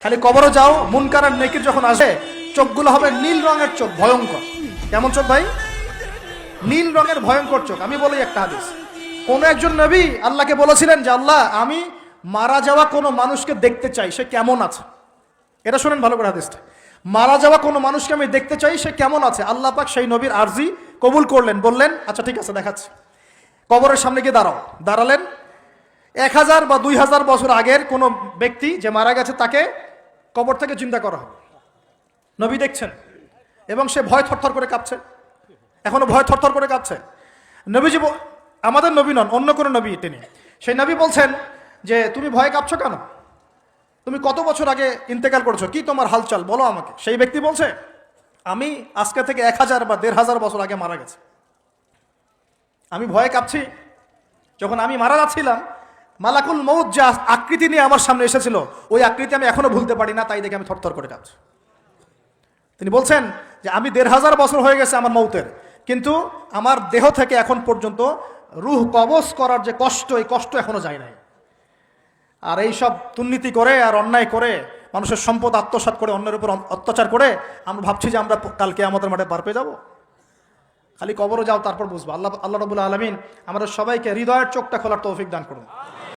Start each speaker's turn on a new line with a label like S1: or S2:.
S1: খালি কবরও যাও, মুনকার আর নেকির যখন আসে চোখগুলো হবে নীল রঙের চোখ, ভয়ঙ্কর। কেমন চোখ ভাই? নীল রঙের ভয়ঙ্কর চোখ। আমি বলি একটা হাদিস, কোন একজন নবী আল্লাহকে বলেছিলেন যে আল্লাহ, আমি মারা যাওয়া কোনো মানুষকে দেখতে চাই, সে কেমন আছে। এটা শুনেন ভালো করে হাদিসটা। মারা যাওয়া কোনো মানুষকে আমি দেখতে চাই, সে কেমন আছে। আল্লাহ পাক সেই নবীর আরজি কবুল করলেন, বললেন আচ্ছা ঠিক আছে দেখাচ্ছি। কবরের সামনে গিয়ে দাঁড়ালেন। 1000 বা 2000 বছর আগের কোনো ব্যক্তি যে মারা গেছে তাকে কবর থেকে চিন্তা করা হবে। নবী দেখছেন এবং সে ভয় থরথর করে কাঁপছে, এখনো ভয় থরথর করে কাঁপছে। নবীজি আমাদের নবী নন, অন্য কোনো নবী তিনি। সেই নবী বলছেন যে তুমি ভয় কাঁপছো কেন? তুমি কত বছর আগে ইন্তেকাল করেছো, কি তোমার হালচাল বলো আমাকে। সেই ব্যক্তি বলছে আমি আজকে থেকে 1000 বা 1500 বছর আগে মারা গেছে। আমি ভয়ে কাঁপছি। যখন আমি মারা যাচ্ছিলাম, মালাকুল মউত যা আকৃতি নিয়ে আমার সামনে এসেছিল, ওই আকৃতি আমি এখনো ভুলতে পারি না, তাই দেখে আমি থরথর করে কাঁপছি। তিনি বলছেন যে আমি 1500 বছর হয়ে গেছে আমার মউতের, কিন্তু আমার দেহ থেকে এখন পর্যন্ত রূহ কবজ করার যে কষ্ট, এই কষ্ট এখনো যায় নাই। আর এই সব দুর্নীতি করে আর অন্যায় করে মানুষের সম্পদ আত্মসাৎ করে অন্যের উপর অত্যাচার করে আমরা ভাবছি যে আমরা কালকে আমাদের মাঠে পার পেয়ে যাবো। খালি কবরও যাও, তারপর বুঝবো। আল্লাহ রাব্বুল আলামিন আমাদের সবাইকে হৃদয়ের চোখটা খোলার তৌফিক দান করুন।